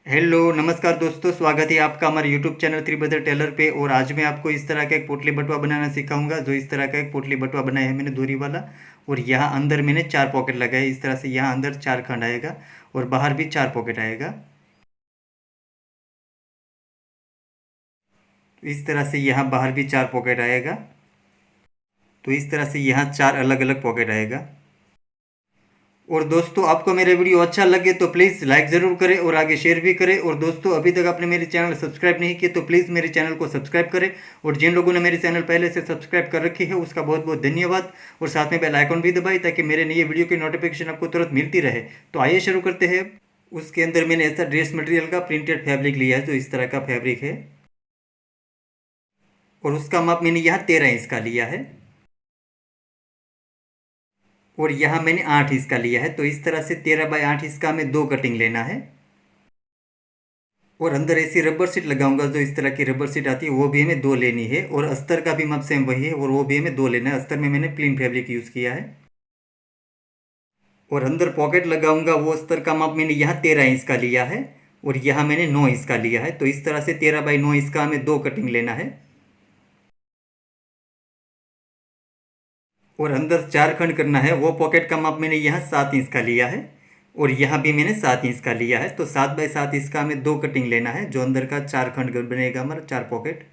Hello नमस्कार दोस्तों, स्वागत है आपका हमारे यूट्यूब चैनल त्रिभद्र टेलर पे। और आज मैं आपको इस तरह का एक पोटली बटुआ बनाना सिखाऊंगा। जो इस तरह का एक पोटली बटुआ बनाया है मैंने दूरी वाला। और यहाँ अंदर मैंने 4 पॉकेट लगाए। इस तरह से यहाँ अंदर 4 खंड आएगा और बाहर भी 4 पॉकेट आएगा। तो इस तरह से यहाँ बाहर भी 4 पॉकेट आएगा। तो इस तरह से यहाँ 4 अलग अलग पॉकेट आएगा। और दोस्तों, आपको मेरा वीडियो अच्छा लगे तो प्लीज़ लाइक ज़रूर करें और आगे शेयर भी करें। और दोस्तों, अभी तक आपने मेरे चैनल सब्सक्राइब नहीं किए तो प्लीज़ मेरे चैनल को सब्सक्राइब करें। और जिन लोगों ने मेरे चैनल पहले से सब्सक्राइब कर रखी है उसका बहुत बहुत धन्यवाद। और साथ में बेल आइकन भी दबाएं ताकि मेरे नए वीडियो की नोटिफिकेशन आपको तुरंत मिलती रहे। तो आइए शुरू करते हैं। उसके अंदर मैंने ऐसा ड्रेस मटेरियल का प्रिंटेड फैब्रिक लिया है जो इस तरह का फैब्रिक है। और उसका माप मैंने यहाँ 13 इंच का लिया है। और यहाँ मैंने 8 इंच का लिया है। तो इस तरह से 13 बाई 8 इंच का हमें 2 कटिंग लेना है। और अंदर ऐसी रबर सीट लगाऊंगा, जो इस तरह की रबर सीट आती है वो भी हमें 2 लेनी है। और अस्तर का भी माप सेम वही है और वो भी हमें 2 लेना है। अस्तर में मैंने प्लेन फैब्रिक यूज़ किया है। और अंदर पॉकेट लगाऊंगा, वो अस्तर का माप मैंने यहाँ 13 इंच का लिया है। और यहाँ मैंने 9 इंच का लिया है। तो इस तरह से 13 बाई 9 इंच का हमें 2 कटिंग लेना है। और अंदर 4 खंड करना है। वो पॉकेट का माप मैंने यहाँ 7 इंच का लिया है। और यहाँ भी मैंने 7 इंच का लिया है। तो 7 बाई 7 इंच का हमें 2 कटिंग लेना है, जो अंदर का 4 खंड बनेगा हमारा 4 पॉकेट।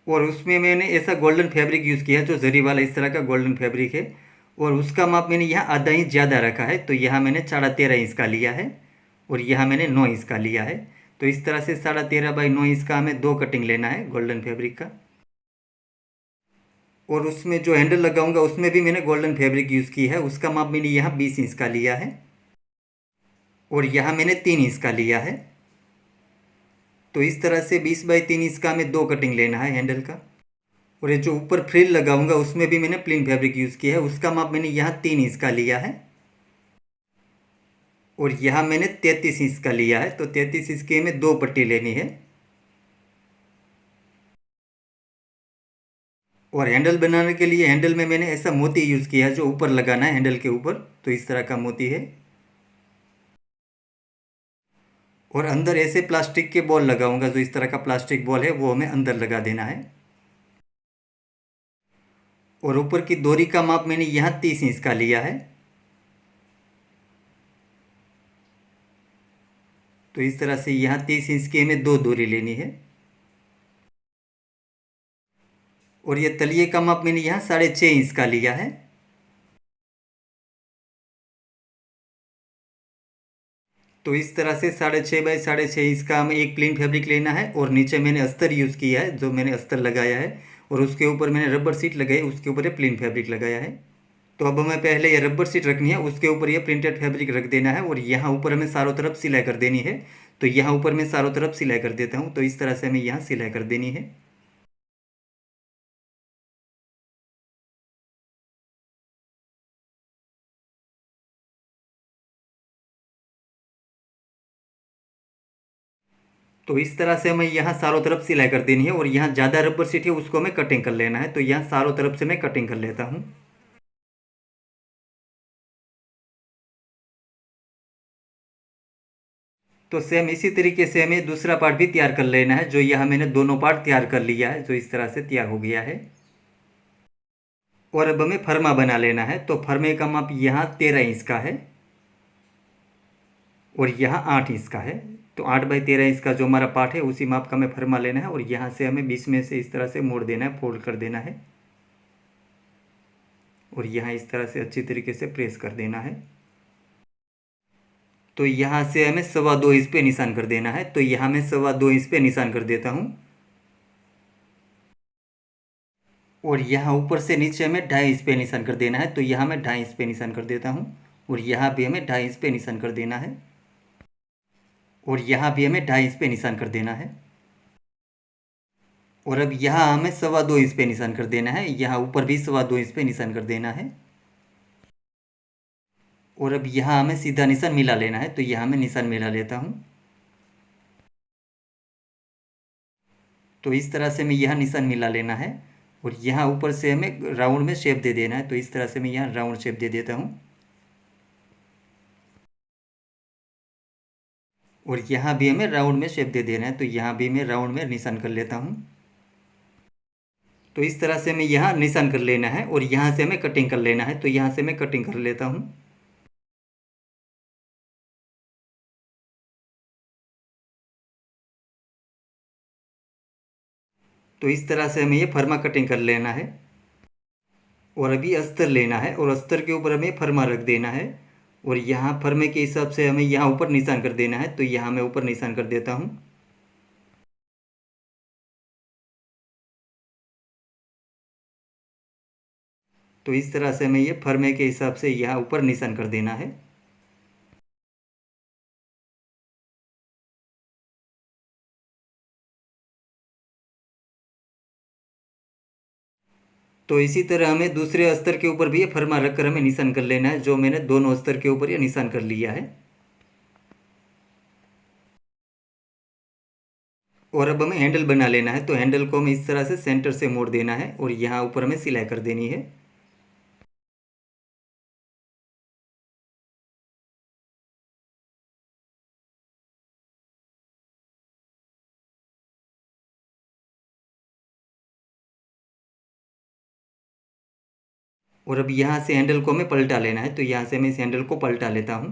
और उसमें मैंने ऐसा गोल्डन फैब्रिक यूज़ किया है, जो जरी वाला इस तरह का गोल्डन फैब्रिक है। और उसका माप मैंने यहाँ आधा इंच ज़्यादा रखा है। तो यहाँ मैंने 13.5 इंच का लिया है। और यहाँ मैंने 9 इंच का लिया है। तो इस तरह से 13.5 बाई 9 इंच का हमें 2 कटिंग लेना है गोल्डन फैब्रिक का। और उसमें जो हैंडल लगाऊंगा उसमें भी मैंने गोल्डन फैब्रिक यूज़ की है। उसका माप मैंने यहाँ 20 इंच का लिया है। और यहाँ मैंने 3 इंच का लिया है। तो इस तरह से 20 बाई 3 इंच का हमें 2 कटिंग लेना है हैंडल का। और ये जो ऊपर फ्रिल लगाऊंगा उसमें भी मैंने प्लेन फैब्रिक यूज़ किया है। उसका माप मैंने यहाँ 3 इंच का लिया है। और यहाँ मैंने 33 इंच का लिया है। तो 33 इंच की हमें 2 पट्टी लेनी है। और हैंडल बनाने के लिए हैंडल में मैंने ऐसा मोती यूज़ किया है, जो ऊपर लगाना है हैंडल के ऊपर। तो इस तरह का मोती है। और अंदर ऐसे प्लास्टिक के बॉल लगाऊंगा, जो इस तरह का प्लास्टिक बॉल है वो हमें अंदर लगा देना है। और ऊपर की डोरी का माप मैंने यहाँ 30 इंच का लिया है। तो इस तरह से यहाँ 30 इंच की हमें 2 डोरी लेनी है। और ये तलिए का माप मैंने यहाँ 6.5 इंच का लिया है। तो इस तरह से 6.5 बाई 6.5 इंच का हमें एक प्लेन फैब्रिक लेना है। और नीचे मैंने अस्तर यूज़ किया है, जो मैंने अस्तर लगाया है। और उसके ऊपर मैंने रबर सीट लगाई, उसके ऊपर ये प्लेन फैब्रिक लगाया है। तो अब हमें पहले ये रबर सीट रखनी है, उसके ऊपर ये प्रिंटेड फैब्रिक रख देना है। और यहाँ ऊपर हमें चारों तरफ सिलाई कर देनी है। तो यहाँ ऊपर मैं चारों तरफ सिलाई कर देता हूँ। तो इस तरह से हमें यहाँ सिलाई कर देनी है। तो इस तरह से हमें यहाँ चारों तरफ सिलाई कर देनी है। और यहाँ ज़्यादा रबर सीट है उसको हमें कटिंग कर लेना है। तो यहाँ चारों तरफ से मैं कटिंग कर लेता हूँ। तो सेम इसी तरीके से हमें दूसरा पार्ट भी तैयार कर लेना है। जो यहाँ मैंने दोनों पार्ट तैयार कर लिया है, जो इस तरह से तैयार हो गया है। और अब हमें फरमा बना लेना है। तो फरमे का माप यहाँ 13 इंच का है। और यहाँ 8 इंच का है। तो 8 बाई 13 इंच का जो हमारा पार्ट है उसी माप का हमें फरमा लेना है। और यहाँ से हमें बीच में से इस तरह से मोड़ देना है, फोल्ड कर देना है। और यहाँ इस तरह से अच्छी तरीके से प्रेस कर देना है। तो यहाँ से हमें 2.25 इंच पे निशान कर देना है। तो यहाँ मैं 2.25 इंच पे निशान कर देता हूँ। और यहाँ ऊपर से नीचे हमें 2.5 इंच पे निशान कर देना है। तो यहाँ मैं 2.5 इंच पे निशान कर देता हूँ। और यहाँ भी हमें 2.5 इंच पे निशान कर देना है। और यहाँ भी हमें 2.5 इंच पे निशान कर देना है। और अब यहाँ हमें 2.25 इंच पे निशान कर देना है। यहाँ ऊपर भी 2.25 इंच पे निशान कर देना है। और अब यहाँ हमें सीधा निशान मिला लेना है। तो यहाँ मैं निशान मिला लेता हूँ। तो इस तरह से मैं यहाँ निशान मिला लेना है। और यहाँ ऊपर से हमें राउंड में शेप दे देना है। तो इस तरह से मैं यहाँ राउंड शेप दे देता हूँ। और यहाँ भी हमें राउंड में शेप दे देना है, तो यहाँ भी मैं राउंड में निशान कर लेता हूँ। तो इस तरह से हमें यहाँ निशान कर लेना है और यहाँ से हमें कटिंग कर लेना है, तो यहाँ से मैं कटिंग कर लेता हूँ। तो इस तरह से हमें ये फर्मा कटिंग कर लेना है। और अभी अस्तर लेना है और अस्तर के ऊपर हमें फर्मा रख देना है और यहाँ फर्मे के हिसाब से हमें यहाँ ऊपर निशान कर देना है, तो यहाँ मैं ऊपर निशान कर देता हूँ। तो इस तरह से हमें ये फर्मे के हिसाब से यहाँ ऊपर निशान कर देना है। तो इसी तरह हमें दूसरे अस्तर के ऊपर भी ये फर्मा रखकर हमें निशान कर लेना है, जो मैंने दोनों अस्तर के ऊपर ये निशान कर लिया है। और अब हमें हैंडल बना लेना है, तो हैंडल को हमें इस तरह से सेंटर से मोड़ देना है और यहाँ ऊपर हमें सिलाई कर देनी है। और अब यहाँ से हैंडल को हमें पलटा लेना है, तो यहाँ से मैं इस हैंडल को पलटा लेता हूँ।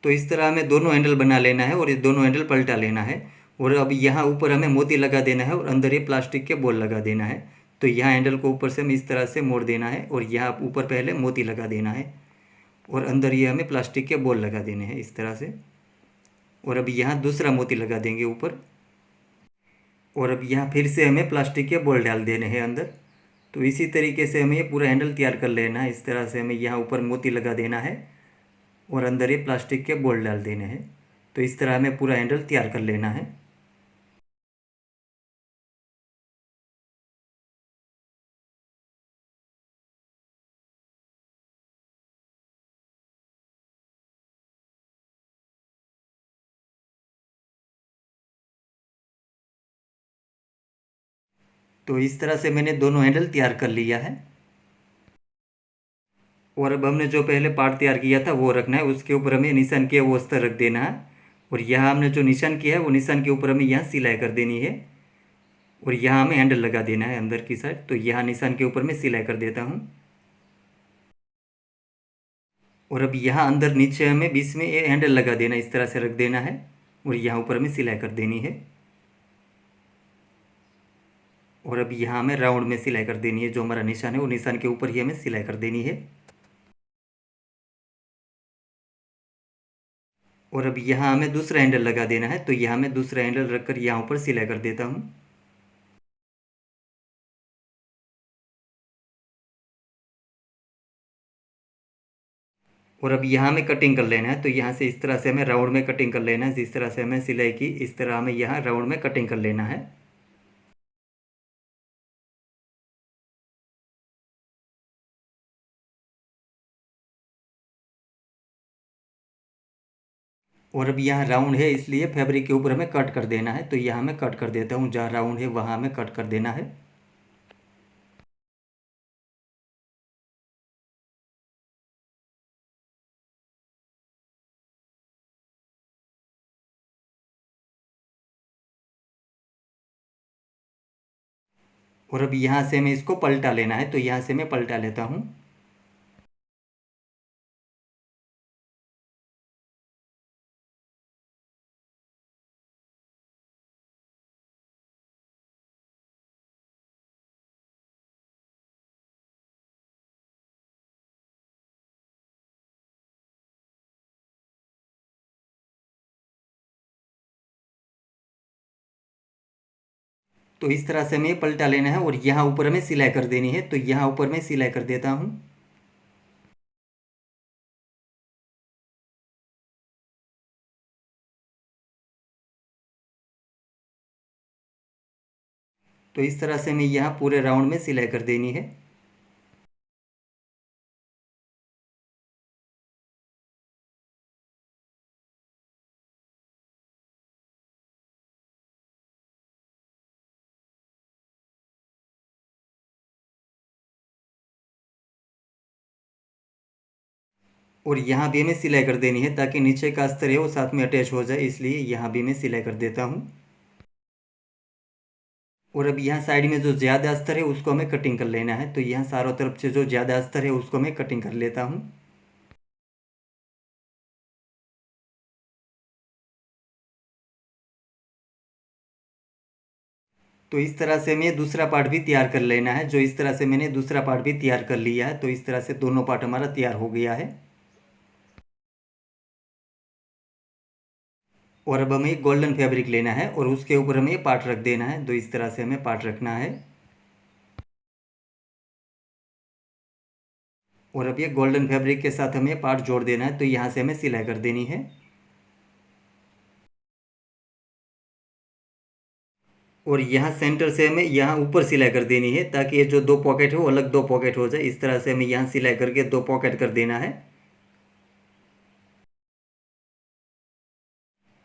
तो इस तरह हमें दोनों हैंडल बना लेना है और ये दोनों हैंडल पलटा लेना है। और अब यहाँ ऊपर हमें मोती लगा देना है और अंदर ये प्लास्टिक के बॉल लगा देना है। तो यहाँ हैंडल को ऊपर से हमें इस तरह से मोड़ देना है और यहाँ ऊपर पहले मोती लगा देना है और अंदर ये हमें प्लास्टिक के बॉल लगा देने हैं इस तरह से। और अब यहाँ दूसरा मोती लगा देंगे ऊपर और अब यहाँ फिर से हमें प्लास्टिक के बॉल डाल देने हैं अंदर। तो इसी तरीके से हमें ये पूरा हैंडल तैयार कर लेना है। इस तरह से हमें यहाँ ऊपर मोती लगा देना है और अंदर ये प्लास्टिक के बॉल डाल देने हैं। तो इस तरह हमें पूरा हैंडल तैयार कर लेना है। तो इस तरह से मैंने दोनों हैंडल तैयार कर लिया है। और अब हमने जो पहले पार्ट तैयार किया था वो रखना है, उसके ऊपर हमें निशान किया वो अस्तर रख देना है और यहाँ हमने जो निशान किया है वो निशान के ऊपर हमें यहाँ सिलाई कर देनी है और यहाँ हमें हैंडल लगा देना है अंदर की साइड। तो यहाँ निशान के ऊपर मैं सिलाई कर देता हूँ। और अब यहाँ अंदर नीचे हमें बीच में ये हैंडल लगा देना, इस तरह से रख देना है और यहाँ ऊपर हमें सिलाई कर देनी है। और अब यहाँ हमें राउंड में सिलाई कर देनी है, जो हमारा निशान है वो निशान के ऊपर ही हमें सिलाई कर देनी है। और अब यहाँ हमें दूसरा हैंडल लगा देना है, तो यहाँ मैं दूसरा हैंडल रखकर यहाँ ऊपर सिलाई कर देता हूँ। और अब यहाँ हमें कटिंग कर लेना है, तो यहाँ से इस तरह से हमें राउंड में कटिंग कर लेना है। जिस तरह से हमें सिलाई की इस तरह हमें यहाँ राउंड में कटिंग कर लेना है। और अब यहाँ राउंड है इसलिए फैब्रिक के ऊपर हमें कट कर देना है, तो यहाँ मैं कट कर देता हूँ, जहाँ राउंड है वहाँ हमें कट कर देना है। और अब यहाँ से हमें इसको पलटा लेना है, तो यहाँ से मैं पलटा लेता हूँ। तो इस तरह से हमें ये पलटा लेना है और यहाँ ऊपर हमें सिलाई कर देनी है, तो यहाँ ऊपर मैं सिलाई कर देता हूँ। तो इस तरह से हमें यहाँ पूरे राउंड में सिलाई कर देनी है। और यहाँ भी हमें सिलाई कर देनी है ताकि नीचे का अस्तर है वो साथ में अटैच हो जाए, इसलिए यहाँ भी मैं सिलाई कर देता हूँ। और अब यहाँ साइड में जो ज़्यादा अस्तर है उसको हमें कटिंग कर लेना है, तो यहाँ चारों तरफ से जो ज़्यादा अस्तर है उसको मैं कटिंग कर लेता हूँ। तो इस तरह से हमें दूसरा पार्ट भी तैयार कर लेना है। जो इस तरह से मैंने दूसरा पार्ट भी तैयार कर लिया है, तो इस तरह से दोनों पार्ट हमारा तैयार हो गया है। और अब हमें गोल्डन फैब्रिक लेना है और उसके ऊपर हमें ये पार्ट रख देना है, तो इस तरह से हमें पार्ट रखना है। और अब ये गोल्डन फैब्रिक के साथ हमें पार्ट जोड़ देना है, तो यहाँ से हमें सिलाई कर देनी है। और यहाँ सेंटर से हमें यहाँ ऊपर सिलाई कर देनी है ताकि ये जो दो पॉकेट है वो अलग दो पॉकेट हो जाए। इस तरह से हमें यहाँ सिलाई करके दो पॉकेट कर देना है।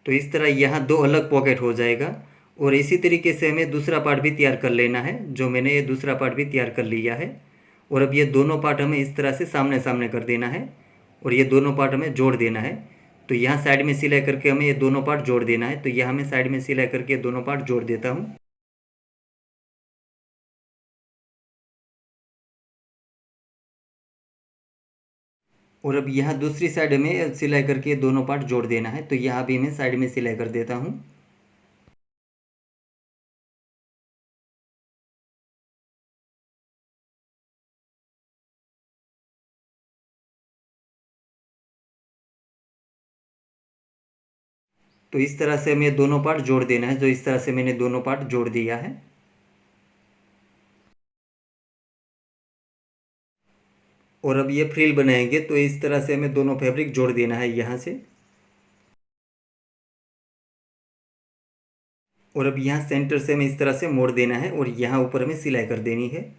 तो इस तरह यहाँ दो अलग पॉकेट हो जाएगा। और इसी तरीके से हमें दूसरा पार्ट भी तैयार कर लेना है, जो मैंने ये दूसरा पार्ट भी तैयार कर लिया है। और अब ये दोनों पार्ट हमें इस तरह से सामने सामने कर देना है और ये दोनों पार्ट हमें जोड़ देना है। तो यहाँ साइड में सिलाई करके हमें ये दोनों पार्ट जोड़ देना है, तो यहाँ मैं साइड में सिलाई करके दोनों पार्ट जोड़ देता हूँ। और अब यहाँ दूसरी साइड में सिलाई करके दोनों पार्ट जोड़ देना है, तो यहाँ भी मैं साइड में सिलाई कर देता हूँ। तो इस तरह से हमें दोनों पार्ट जोड़ देना है, जो इस तरह से मैंने दोनों पार्ट जोड़ दिया है। और अब ये फ्रिल बनाएंगे, तो इस तरह से हमें दोनों फैब्रिक जोड़ देना है यहाँ से। और अब यहाँ सेंटर से हमें इस तरह से मोड़ देना है और यहाँ ऊपर हमें सिलाई कर देनी है।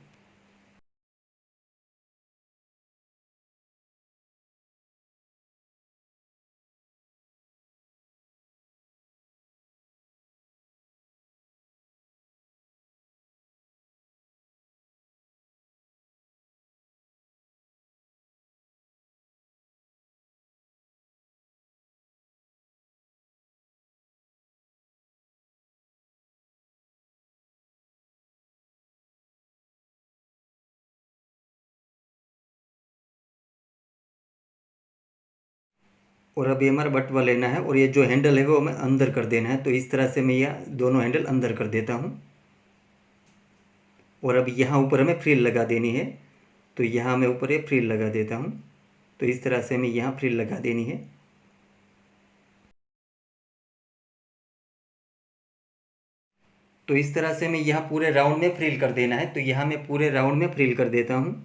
और अब ये हमारा बटवा लेना है और ये जो हैंडल है वो हमें अंदर कर देना है, तो इस तरह से मैं यह दोनों हैंडल अंदर कर देता हूँ। और अब यहाँ ऊपर हमें फ्रिल लगा देनी है, तो यहाँ मैं ऊपर ये फ्रिल लगा देता हूँ। तो इस तरह से हमें यहाँ फ्रिल लगा देनी है। तो इस तरह से मैं यहाँ पूरे राउंड में फ्रिल कर देना है, तो यहाँ मैं पूरे राउंड में फ्रिल कर देता हूँ।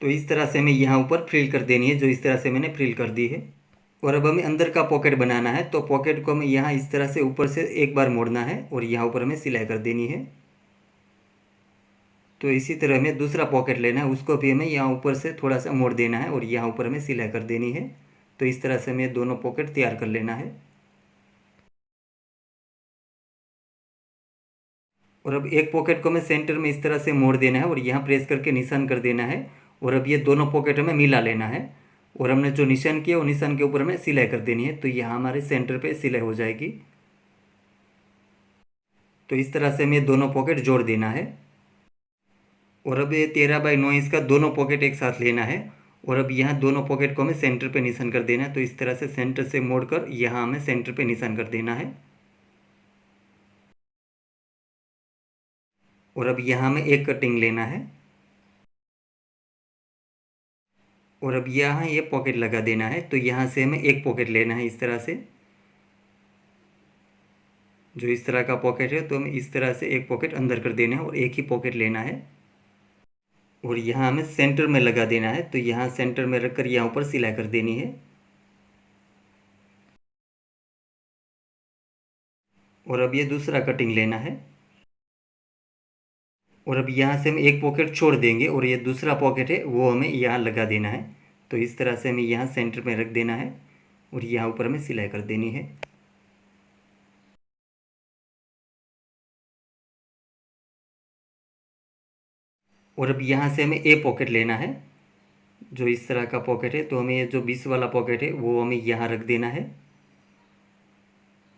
तो इस तरह से हमें यहाँ ऊपर फ्रिल कर देनी है, जो इस तरह से मैंने फ्रिल कर दी है। और अब हमें अंदर का पॉकेट बनाना है, तो पॉकेट को हमें यहाँ इस तरह से ऊपर से एक बार मोड़ना है और यहाँ ऊपर हमें सिलाई कर देनी है। तो इसी तरह हमें दूसरा पॉकेट लेना है, उसको भी हमें यहाँ ऊपर से थोड़ा सा मोड़ देना है और यहाँ ऊपर हमें सिलाई कर देनी है। तो इस तरह से हमें दोनों पॉकेट तैयार कर लेना है। और अब एक पॉकेट को हमें सेंटर में इस तरह से मोड़ देना है और यहाँ प्रेस करके निशान कर देना है। और अब ये दोनों पॉकेट हमें मिला लेना है और हमने जो निशान किया वो निशान के ऊपर हमें सिलाई कर देनी है, तो यहाँ हमारे सेंटर पे सिलाई हो जाएगी। तो इस तरह से हमें दोनों पॉकेट जोड़ देना है। और अब ये 13x9 इंच का दोनों पॉकेट एक साथ लेना है। और अब यहाँ दोनों पॉकेट को हमें सेंटर पे निशान कर देना है। तो इस तरह से सेंटर से मोड़कर यहाँ हमें सेंटर पे निशान कर देना है। और अब यहाँ हमें एक कटिंग लेना है। और अब यहाँ ये पॉकेट लगा देना है। तो यहाँ से हमें एक पॉकेट लेना है इस तरह से, जो इस तरह का पॉकेट है। तो हमें इस तरह से एक पॉकेट अंदर कर देना है और एक ही पॉकेट लेना है। और यहाँ हमें सेंटर में लगा देना है। तो यहाँ सेंटर में रखकर यहाँ ऊपर सिलाई कर देनी है। और अब ये दूसरा कटिंग लेना है। और अब यहाँ से हम एक पॉकेट छोड़ देंगे और ये दूसरा पॉकेट है वो हमें यहाँ लगा देना है। तो इस तरह से हमें यहाँ सेंटर में रख देना है और यहाँ ऊपर हमें सिलाई कर देनी है। और अब यहाँ से हमें ए पॉकेट लेना है, जो इस तरह का पॉकेट है। तो हमें ये जो 20 वाला पॉकेट है वो हमें यहाँ रख देना है।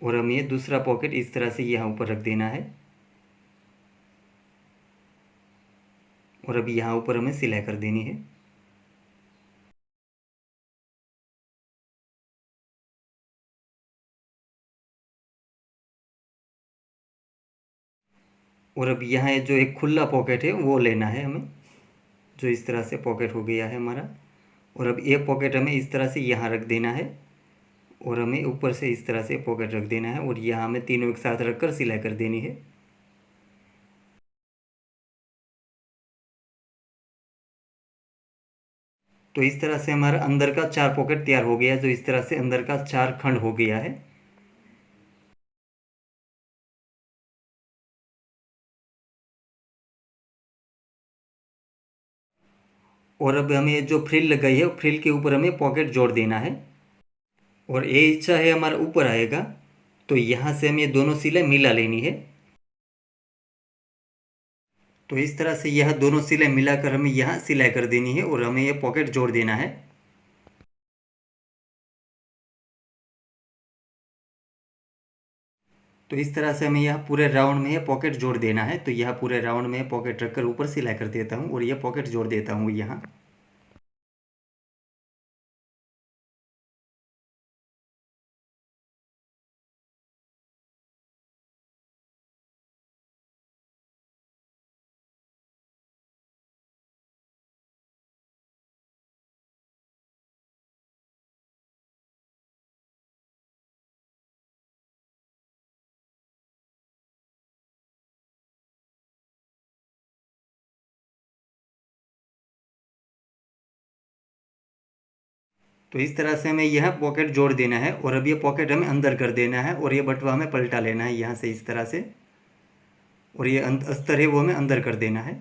और हमें ये दूसरा पॉकेट इस तरह से यहाँ ऊपर रख देना है। और अब यहाँ ऊपर हमें सिलाई कर देनी है। और अब यहाँ जो एक खुला पॉकेट है वो लेना है हमें, जो इस तरह से पॉकेट हो गया है हमारा। और अब ये पॉकेट हमें इस तरह से यहाँ रख देना है। और हमें ऊपर से इस तरह से पॉकेट रख देना है और यहाँ हमें तीनों एक साथ रखकर सिलाई कर देनी है। तो इस तरह से हमारा अंदर का 4 पॉकेट तैयार हो गया है, जो इस तरह से अंदर का 4 खंड हो गया है। और अब हमें ये जो फ्रिल लगाई है फ्रिल के ऊपर हमें पॉकेट जोड़ देना है। और ये इच्छा है हमारा ऊपर आएगा, तो यहाँ से हमें ये दोनों सिलाई मिला लेनी है। तो इस तरह से यह दोनों सिलाई मिलाकर हमें यहाँ सिलाई कर देनी है और हमें ये पॉकेट जोड़ देना है। तो इस तरह से हमें यहाँ पूरे राउंड में ये पॉकेट जोड़ देना है। तो यह पूरे राउंड में पॉकेट रखकर ऊपर सिलाई कर देता हूँ और ये पॉकेट जोड़ देता हूँ यहाँ। तो इस तरह से हमें यह पॉकेट जोड़ देना है और अब ये पॉकेट हमें अंदर कर देना है और ये बटवा हमें पलटा लेना है यहाँ से इस तरह से। और ये अस्तर है वो हमें अंदर कर देना है।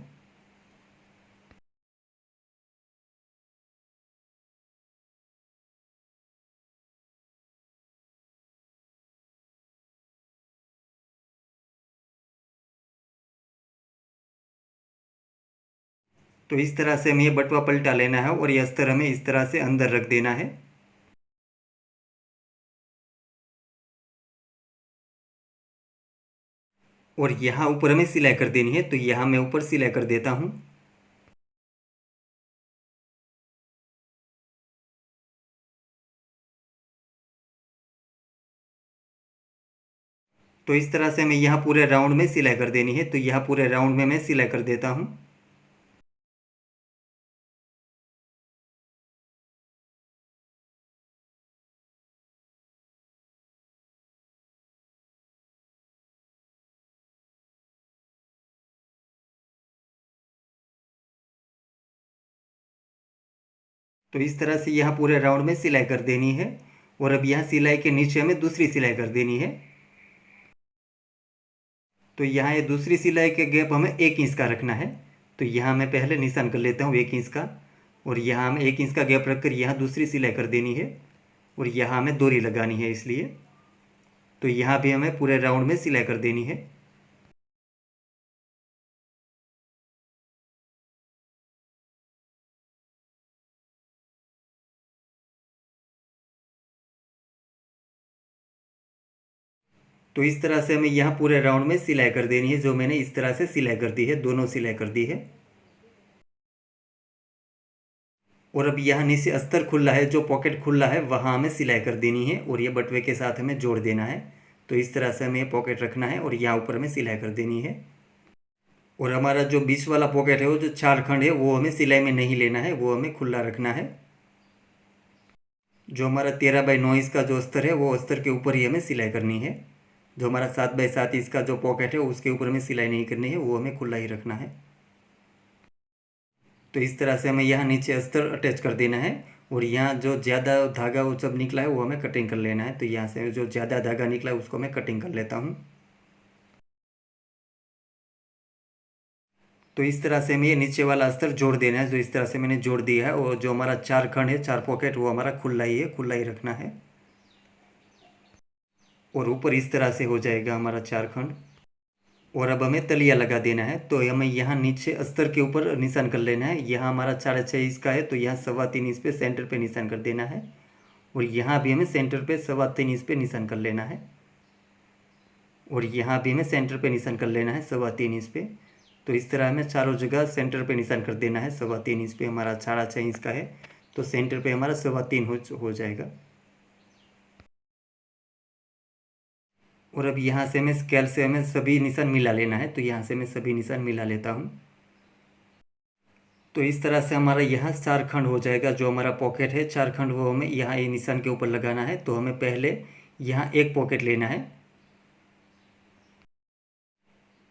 तो इस तरह से हमें ये बटवा पलटा लेना है और ये अस्तर हमें इस तरह से अंदर रख देना है। और यहाँ ऊपर हमें सिलाई कर देनी है। तो यहाँ मैं ऊपर सिलाई कर देता हूँ। तो इस तरह से हमें यहाँ पूरे राउंड में सिलाई कर देनी है। तो यहाँ पूरे राउंड में मैं सिलाई कर देता हूँ। तो इस तरह से यहाँ पूरे राउंड में सिलाई कर देनी है। और अब यहाँ सिलाई के नीचे हमें दूसरी सिलाई कर देनी है। तो यहाँ ये दूसरी सिलाई के गैप हमें 1 इंच का रखना है। तो यहाँ मैं पहले निशान कर लेता हूँ 1 इंच का। और यहाँ हमें 1 इंच का गैप रखकर यहाँ दूसरी सिलाई कर देनी है। और यहाँ हमें डोरी लगानी है इसलिए। तो यहाँ भी हमें पूरे राउंड में सिलाई कर देनी है। तो इस तरह से हमें यहाँ पूरे राउंड में सिलाई कर देनी है, जो मैंने इस तरह से सिलाई कर दी है, दोनों सिलाई कर दी है। और अब यहाँ नीचे अस्तर खुला है, जो पॉकेट खुला है वहाँ हमें सिलाई कर देनी है और ये बटवे के साथ हमें जोड़ देना है। तो इस तरह से हमें ये पॉकेट रखना है और यहाँ ऊपर हमें सिलाई कर देनी है। और हमारा जो बीच वाला पॉकेट है, वो जो 4 खंड है, वो हमें सिलाई में नहीं लेना है, वो हमें खुला रखना है। जो हमारा 13x9 इसका जो अस्तर है, वो अस्तर के ऊपर ही हमें सिलाई करनी है। जो हमारा 7x7 इसका जो पॉकेट है, उसके ऊपर हमें सिलाई नहीं करनी है, वो हमें खुला ही रखना है। तो इस तरह से हमें यहाँ नीचे अस्तर अटैच कर देना है और यहाँ जो ज़्यादा धागा वो जब निकला है वो हमें कटिंग कर लेना है। तो यहाँ से जो ज़्यादा धागा निकला है उसको मैं कटिंग कर लेता हूँ। तो इस तरह से हमें ये नीचे वाला अस्तर जोड़ देना है, जो इस तरह से मैंने जोड़ दिया है। और जो हमारा 4 खंड है, 4 पॉकेट, वो हमारा खुला ही है, खुला ही रखना है। और ऊपर इस तरह से हो जाएगा हमारा 4 खंड। और अब हमें तलिया लगा देना है। तो हमें यहाँ नीचे अस्तर के ऊपर निशान कर लेना है। यहाँ हमारा 4.5 इंच का है, तो यहाँ 3.25 इंच पे सेंटर पे निशान कर देना है। और यहाँ भी हमें सेंटर पे 3.25 इंच पे निशान कर लेना है। और यहाँ भी हमें सेंटर पे निशान कर लेना है 3.25 इंच पे। तो इस तरह हमें चारों जगह सेंटर पे निशान कर देना है। 3.25 इंच पे हमारा 4.5 इंच का है, तो सेंटर पे हमारा 3.25 हो जाएगा। और अब यहाँ से हमें स्केल से हमें सभी निशान मिला लेना है। तो यहाँ से मैं सभी निशान मिला लेता हूँ। तो इस तरह से हमारा यहाँ 4 खंड हो जाएगा। जो हमारा पॉकेट है 4 खंड, वो हमें यहाँ ये निशान के ऊपर लगाना है। तो हमें पहले यहाँ एक पॉकेट लेना है।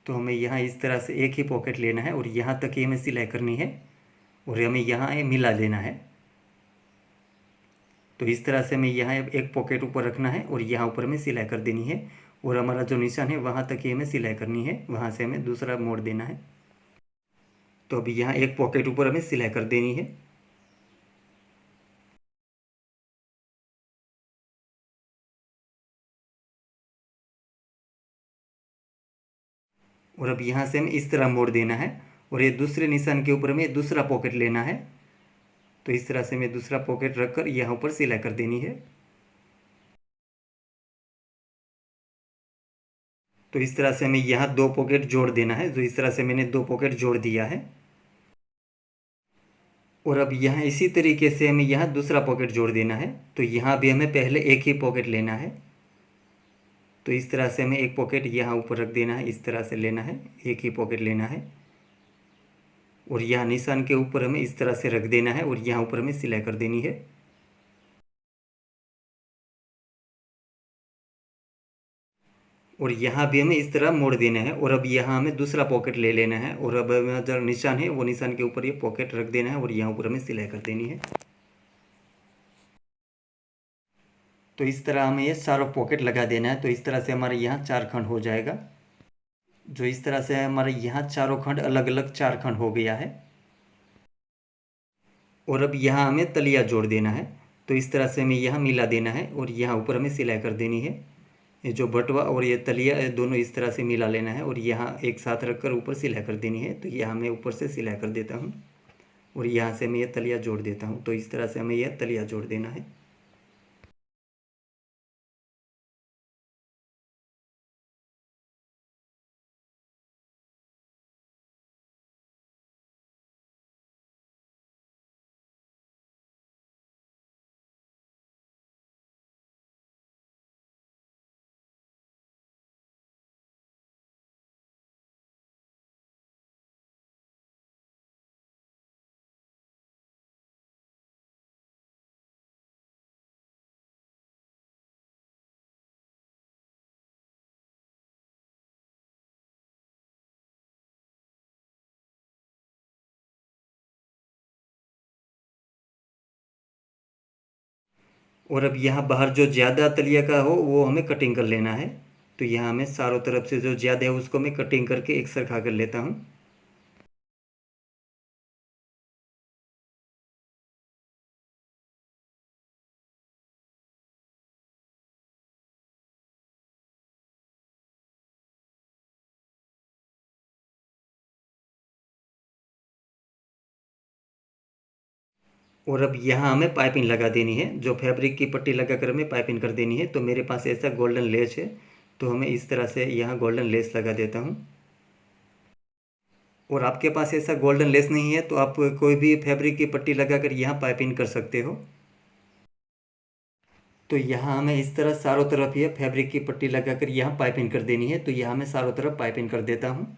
तो हमें यहाँ इस तरह से एक ही पॉकेट लेना है और यहाँ तक ही हमें सिलाई करनी है और हमें यहाँ ये मिला देना है। तो इस तरह से हमें यहाँ एक पॉकेट ऊपर रखना है और यहाँ ऊपर हमें सिलाई कर देनी है। और हमारा जो निशान है वहाँ तक ही हमें सिलाई करनी है, वहाँ से हमें दूसरा मोड़ देना है। तो अभी यहाँ एक पॉकेट ऊपर हमें सिलाई कर देनी है। और अब यहाँ से हमें इस तरह मोड़ देना है और ये दूसरे निशान के ऊपर हमें दूसरा पॉकेट लेना है। तो इस तरह से हमें दूसरा पॉकेट रखकर यहाँ ऊपर सिलाई कर देनी है। तो इस तरह से हमें यहाँ 2 पॉकेट जोड़ देना है। जो इस तरह से मैंने 2 पॉकेट जोड़ दिया है। और अब यहाँ इसी तरीके से हमें यहाँ दूसरा पॉकेट जोड़ देना है। तो यहाँ भी हमें पहले एक ही पॉकेट लेना है। तो इस तरह से हमें एक पॉकेट यहाँ ऊपर रख देना है, इस तरह से लेना है, एक ही पॉकेट लेना है। और यहाँ निशान के ऊपर हमें इस तरह से रख देना है और यहाँ ऊपर हमें सिलाई कर देनी है। और यहाँ भी हमें इस तरह मोड़ देना है। और अब यहाँ हमें दूसरा पॉकेट ले लेना है और अब जो निशान है वो निशान के ऊपर ये पॉकेट रख देना है और यहाँ ऊपर हमें सिलाई कर देनी है। तो इस तरह हमें ये सारों पॉकेट लगा देना है। तो इस तरह से हमारे यहाँ 4 खंड हो जाएगा। जो इस तरह से हमारे यहाँ चारों खंड अलग अलग 4 खंड हो गया है। और अब यहाँ हमें तलिया जोड़ देना है। तो इस तरह से हमें यहाँ मिला देना है और यहाँ ऊपर हमें सिलाई कर देनी है। ये जो बटवा और ये तलिया दोनों इस तरह से मिला लेना है और यहाँ एक साथ रखकर ऊपर सिलाई कर देनी है। तो यहाँ मैं ऊपर से सिलाई कर देता हूँ और यहाँ से मैं ये तलिया जोड़ देता हूँ। तो इस तरह से हमें यह तलिया जोड़ देना है। और अब यहाँ बाहर जो ज़्यादा तलिया का हो वो हमें कटिंग कर लेना है। तो यहाँ हमें चारों तरफ से जो ज़्यादा है उसको मैं कटिंग करके एक सरखा कर लेता हूँ। और अब यहाँ हमें पाइपिंग लगा देनी है। जो फैब्रिक की पट्टी लगाकर हमें पाइपिंग कर देनी है। तो मेरे पास ऐसा गोल्डन लेस है, तो हमें इस तरह से यहाँ गोल्डन लेस लगा देता हूँ। और आपके पास ऐसा गोल्डन लेस नहीं है तो आप कोई भी फैब्रिक की पट्टी लगाकर यहाँ पाइपिंग कर सकते हो। तो यहाँ हमें इस तरह चारों तरफ ये फैब्रिक की पट्टी लगाकर यहाँ पाइपिंग कर देनी है। तो यहाँ मैं चारों तरफ पाइपिंग कर देता हूँ।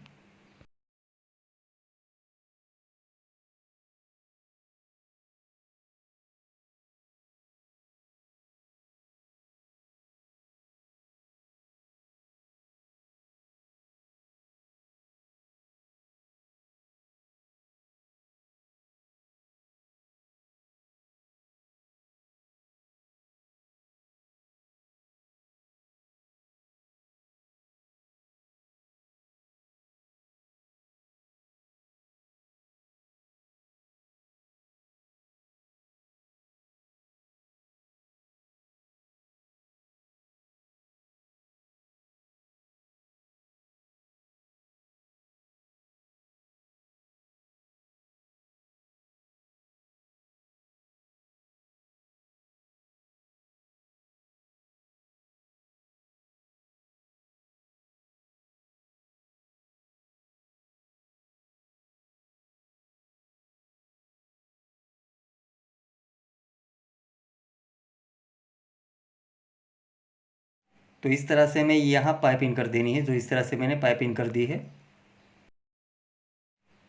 तो इस तरह से हमें यहाँ पाइपिंग कर देनी है, जो इस तरह से मैंने पाइपिंग कर दी है।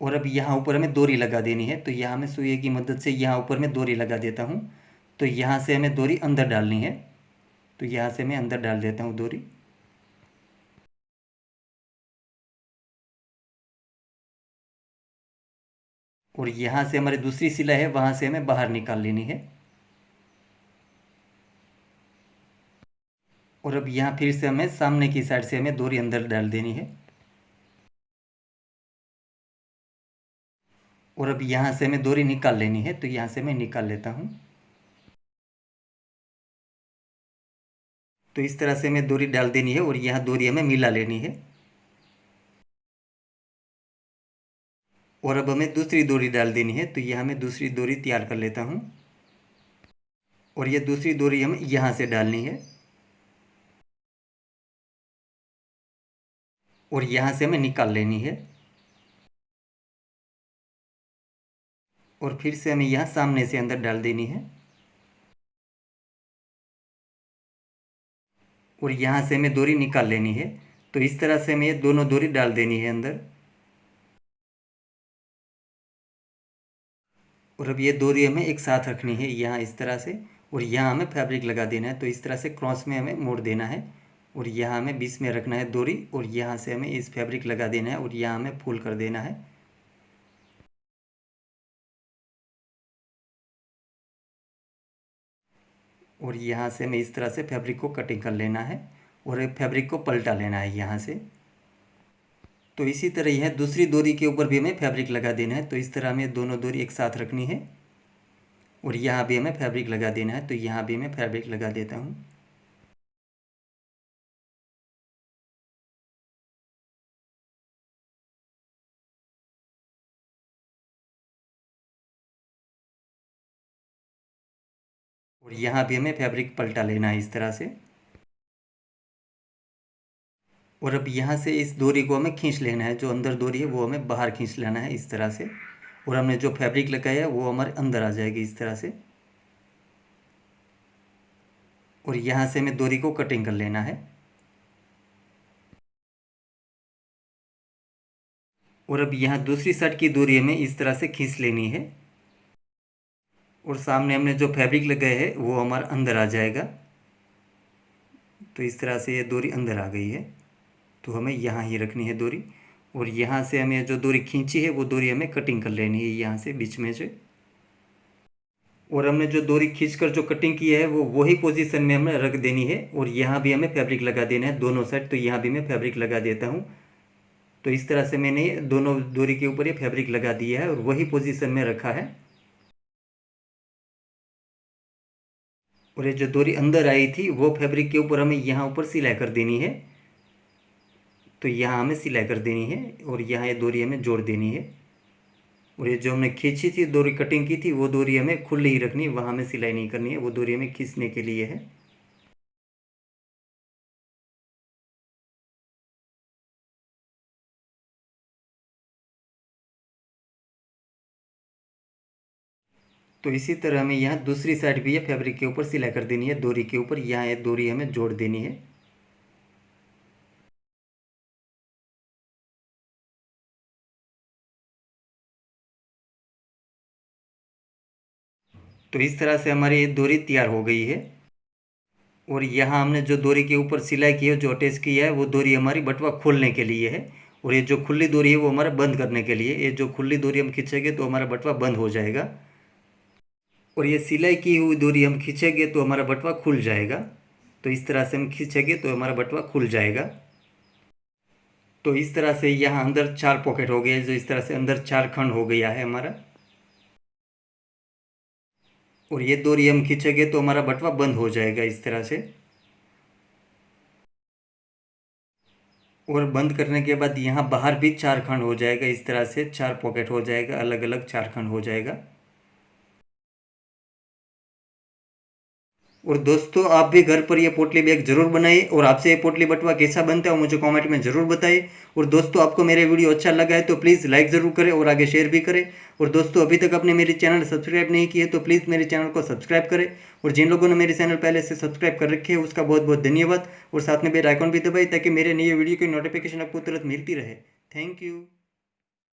और अब यहाँ ऊपर हमें डोरी लगा देनी है। तो यहाँ मैं सुई की मदद से यहाँ ऊपर मैं डोरी लगा देता हूँ। तो यहाँ से हमें डोरी अंदर डालनी है। तो यहाँ से मैं अंदर डाल देता हूँ डोरी। और यहाँ से हमारी दूसरी सिलाई है, वहाँ से हमें बाहर निकाल लेनी है। और अब यहाँ फिर से हमें सामने की साइड से हमें डोरी अंदर डाल देनी है। और अब यहाँ से हमें डोरी निकाल लेनी है। तो यहाँ से मैं निकाल लेता हूँ। तो इस तरह से हमें डोरी डाल देनी है और यहाँ डोरी हमें मिला लेनी है। और अब हमें दूसरी डोरी डाल देनी है। तो यहाँ मैं दूसरी डोरी तैयार कर लेता हूँ। और ये दूसरी डोरी हमें यहाँ से डालनी है। और यहाँ से हमें निकाल लेनी है। और फिर से हमें यहाँ सामने से अंदर डाल देनी है। और यहाँ से हमें डोरी निकाल लेनी है। तो इस तरह से हमें ये दोनों डोरी डाल देनी है अंदर। और अब ये डोरी हमें एक साथ रखनी है यहाँ इस तरह से। और यहाँ हमें फैब्रिक लगा देना है। तो इस तरह से क्रॉस में हमें मोड़ देना है। और यहाँ हमें बीच में रखना है डोरी। और यहाँ से हमें इस फैब्रिक लगा देना है और यहाँ हमें फुल कर देना है। और यहाँ से हमें इस तरह से फैब्रिक को कटिंग कर लेना है। और फैब्रिक को पलटा लेना है यहाँ से। तो इसी तरह यह दूसरी डोरी के ऊपर भी हमें फैब्रिक लगा देना है। तो इस तरह हमें दोनों डोरी एक साथ रखनी है। और यहाँ भी हमें फैब्रिक लगा देना है। तो यहाँ भी मैं फैब्रिक लगा देता हूँ। और यहाँ भी हमें फैब्रिक पलटा लेना है इस तरह से। और अब यहाँ से इस डोरी को हमें खींच लेना है। जो अंदर डोरी है वो हमें बाहर खींच लेना है इस तरह से। और हमने जो फैब्रिक लगाया है वो हमारे अंदर आ जाएगी इस तरह से। और यहाँ से हमें डोरी को कटिंग कर लेना है। और अब यहाँ दूसरी साइड की डोरी हमें इस तरह से खींच लेनी है। और सामने हमने जो फैब्रिक लगाया है वो हमारा अंदर आ जाएगा। तो इस तरह से ये डोरी अंदर आ गई है। तो हमें यहाँ ही रखनी है डोरी। और यहाँ से हमें जो डोरी खींची है वो डोरी हमें कटिंग कर लेनी है यहाँ से बीच में से। और हमने जो डोरी खींचकर जो कटिंग की है वो वही पोजीशन में हमें रख देनी है। और यहाँ भी हमें फैब्रिक लगा देना है दोनों साइड। तो यहाँ भी मैं फैब्रिक लगा देता हूँ। तो इस तरह से मैंने दोनों डोरी के ऊपर ये फैब्रिक लगा दिया है और वही पोजीशन में रखा है। और ये जो डोरी अंदर आई थी वो फैब्रिक के ऊपर हमें यहाँ ऊपर सिलाई कर देनी है। तो यहाँ हमें सिलाई कर देनी है और यहाँ ये डोरी हमें जोड़ देनी है। और ये जो हमने खींची थी डोरी कटिंग की थी वो डोरी हमें खुली ही रखनी है, वहाँ हमें सिलाई नहीं करनी है। वो डोरी हमें खींचने के लिए है। तो इसी तरह हमें यहाँ दूसरी साइड भी है फैब्रिक के ऊपर सिलाई कर देनी है, डोरी के ऊपर यहाँ एक डोरी हमें जोड़ देनी है। तो इस तरह से हमारी ये डोरी तैयार हो गई है। और यहाँ हमने जो डोरी के ऊपर सिलाई की है, जो अटैच किया है, वो डोरी हमारी बटवा खोलने के लिए है। और ये जो खुली डोरी है वो हमारा बंद करने के लिए। ये जो खुली डोरी हम खींचेंगे तो हमारा बटवा बंद हो जाएगा, और ये सिलाई की हुई डोरी हम खींचेंगे तो हमारा बटवा खुल जाएगा। तो इस तरह से हम खींचेंगे तो हमारा बटवा खुल जाएगा। तो इस तरह से यहाँ अंदर 4 पॉकेट हो गए, जो इस तरह से अंदर 4 खंड हो गया है हमारा। और ये डोरी हम खींचेंगे तो हमारा बटवा बंद हो जाएगा इस तरह से। और बंद करने के बाद यहाँ बाहर भी 4 खंड हो जाएगा, इस तरह से 4 पॉकेट हो जाएगा, अलग अलग 4 खंड हो जाएगा। और दोस्तों आप भी घर पर ये पोटली बैग जरूर बनाइए, और आपसे ये पोटली बटवा कैसा बनता है मुझे कमेंट में ज़रूर बताइए। और दोस्तों आपको मेरे वीडियो अच्छा लगा है तो प्लीज़ लाइक ज़रूर करें और आगे शेयर भी करें। और दोस्तों अभी तक आपने मेरे चैनल सब्सक्राइब नहीं किए तो प्लीज़ मेरे चैनल को सब्सक्राइब करें। और जिन लोगों ने मेरे चैनल पहले से सब्सक्राइब कर रखे है उसका बहुत बहुत धन्यवाद। और साथ में बेल आइकन भी दबाइए ताकि मेरे नए वीडियो की नोटिफिकेशन आपको तुरंत मिलती रहे। Thank you.